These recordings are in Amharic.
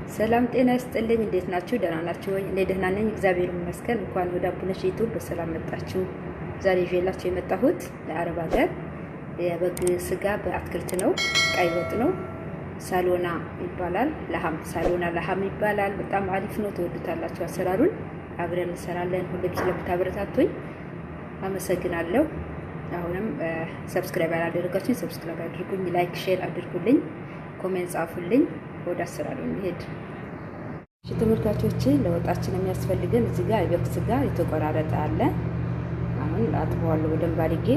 ሰላም ጤና ይስጥልኝ። እንዴት ናችሁ? ደህና ናችሁ ወይ? እኔ ደህና ነኝ፣ እግዚአብሔር ይመስገን። እንኳን ወደ አቡነሽ ዩቲዩብ በሰላም መጣችሁ። ዛሬ ይዤላችሁ የመጣሁት ለአረብ ሀገር የበግ ስጋ በአትክልት ነው። ቀይ ወጥ ነው። ሳሎና ይባላል። ሳሎና ለሐም ይባላል። በጣም አሪፍ ነው። ትወዱታላችሁ። አሰራሩን አብረን እንሰራለን። ሁሌም ስለምታበረታቱኝ አመሰግናለሁ። አሁንም ሰብስክራይብ ያላደረጋችሁኝ ሰብስክራይብ አድርጉኝ፣ ላይክ ሼር አድርጉልኝ፣ ኮሜንት ጻፉልኝ። ወደ አሰራሩ እንሄድ። እሺ ተመልካቾቼ፣ ለወጣችን የሚያስፈልገን እዚህ ጋር የበግ ስጋ የተቆራረጠ አለ። አሁን አጥበዋለሁ በደንብ አድርጌ።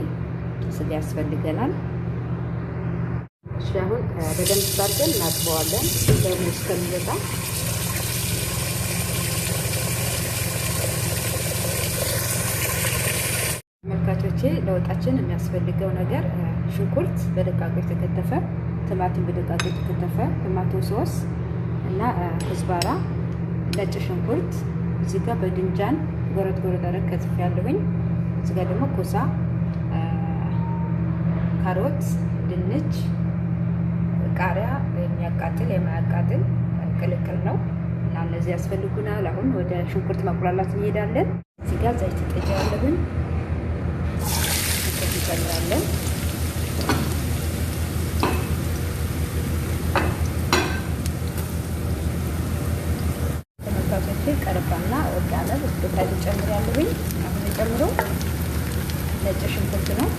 ስጋ ያስፈልገናል። እሺ አሁን በደንብ አድርገን እናጥበዋለን ደሙ እስከሚወጣ። ተመልካቾቼ፣ ለወጣችን የሚያስፈልገው ነገር ሽንኩርት በደቃቁ የተከተፈ፣ ቲማቲም በደቃቁ የተከተፈ፣ ቶማቶ ሶስ እና ዝባራ፣ ነጭ ሽንኩርት፣ እዚህ ጋር በድንጃን ጎረድ ጎረድ አረግ ከትፍ ያለሁኝ። እዚህ ጋር ደግሞ ኮሳ፣ ካሮት፣ ድንች፣ ቃሪያ የሚያቃጥል የማያቃጥል ቅልቅል ነው እና እነዚህ ያስፈልጉናል። አሁን ወደ ሽንኩርት ማቁላላት እንሄዳለን። እዚህ ጋር ዘይት ጥጃለሁኝ፣ ሽንኩርት እንጨምራለን። ቀረፋና ወርቃለ በስቶታል ጨምራለሁኝ። አሁን የጨምረው ነጭ ሽንኩርት ነው።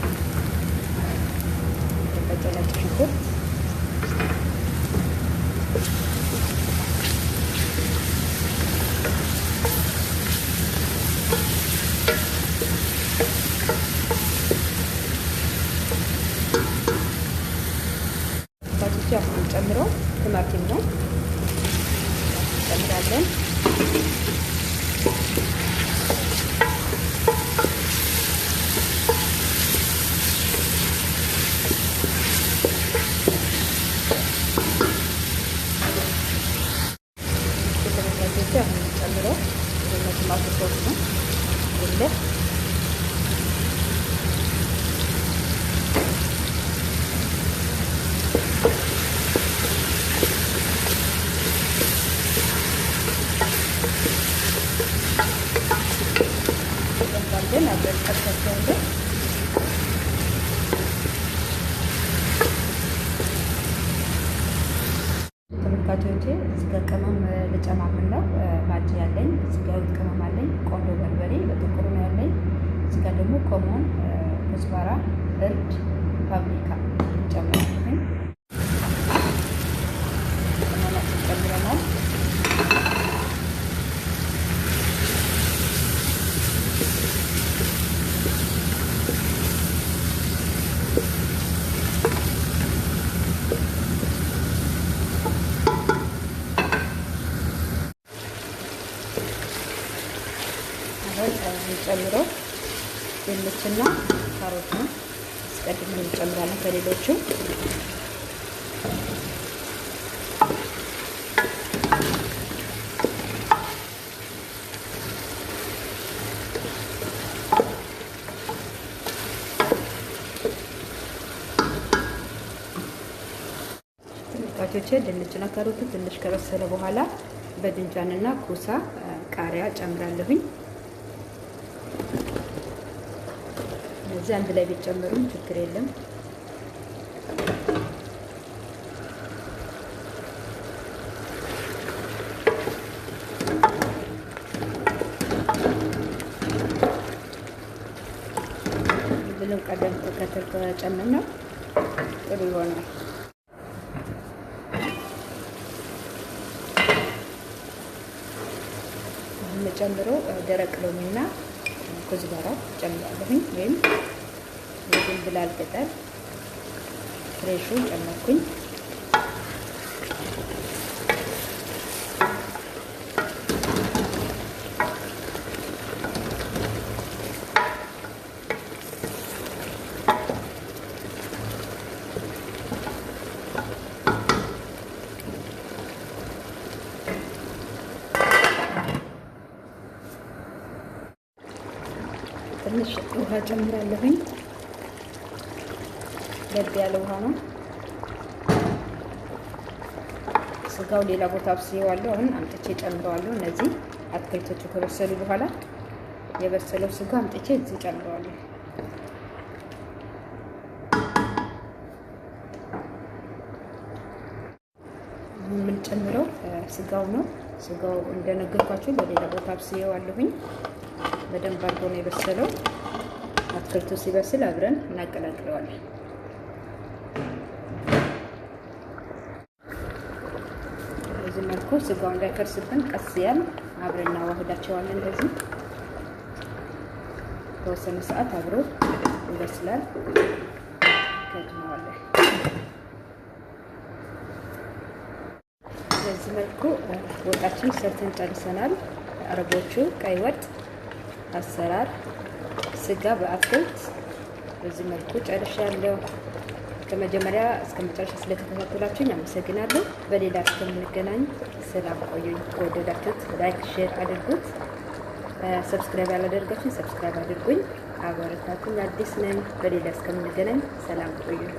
ነጭ ሽንኩርት አሁን ጨምረው ቲማቲም ነው ጨምራለን። ጨምረው ቶማቶ ሶስ ነው ይለ ግን አበርካታቸው ተመልካቾቼ፣ እዚህ ጋር ቅመም ልጨማምን ነው። ማጅ ያለኝ እዚህ ጋር ቅመም አለኝ። ቆንጆ በርበሬ በጥቁሩ ነው ያለኝ። እዚህ ጋር ደግሞ ኮሞን፣ ኮዝባራ፣ እርድ፣ ፓፕሪካ ጨምራለሁ። ቅመማችን ጨምረናል። ጨምረው ድንችና ካሮት ነው አስቀድመን እንጨምራለን ከሌሎቹ። ተመልካቾቼ፣ ድንችና ካሮቱ ትንሽ ከበሰለ በኋላ በድንጃንና ኩሳ ቃሪያ ጨምራለሁኝ። እዚህ አንድ ላይ ቢጨመሩም ችግር የለም። ብለን ቀደም ተከተል ከጨመርነው ጥሩ ይሆናል። የምጨምረው ደረቅ ሎሚና ኮዝባራ ጨምራለሁኝ ወይም የድንብላል ቅጠል ፍሬሹን ጨመርኩኝ። ትንሽ ውሃ ጨምራለሁኝ። ለብ ያለ ውሃ ነው። ስጋው ሌላ ቦታ አብስዬዋለሁ። አሁን አምጥቼ ጨምረዋለሁ። እነዚህ አትክልቶቹ ከበሰሉ በኋላ የበሰለው ስጋ አምጥቼ እዚህ ጨምረዋለሁ። የምንጨምረው ስጋው ነው። ስጋው እንደነገርኳችሁ በሌላ ቦታ አብስዬዋለሁኝ። በደንብ አድርጎ ነው የበሰለው። አትክልቱ ሲበስል አብረን እናቀላቅለዋለን። በዚህ መልኩ ስጋው እንዳይፈርስብን ቀስ ያል አብረን እናዋህዳቸዋለን። እንደዚህ ተወሰነ ሰዓት አብሮ ይበስላል። ከድነዋለን። በዚህ መልኩ ወጣችን ሰርተን ጨርሰናል። አረቦቹ ቀይ ወጥ አሰራር ስጋ በአትክልት በዚህ መልኩ ጨርሻለሁ። ከመጀመሪያ እስከ መጨረሻ ስለተከታተላችሁኝ አመሰግናለሁ። በሌላ እስከምንገናኝ ሰላም ቆዩኝ። ከወደዳችሁት ላይክ፣ ሼር አድርጉት። ሰብስክራይብ ያላደረጋችሁኝ ሰብስክራይብ አድርጉኝ። አበረታቱኝ። አዲስ ነኝ። በሌላ እስከምንገናኝ ሰላም ቆዩኝ።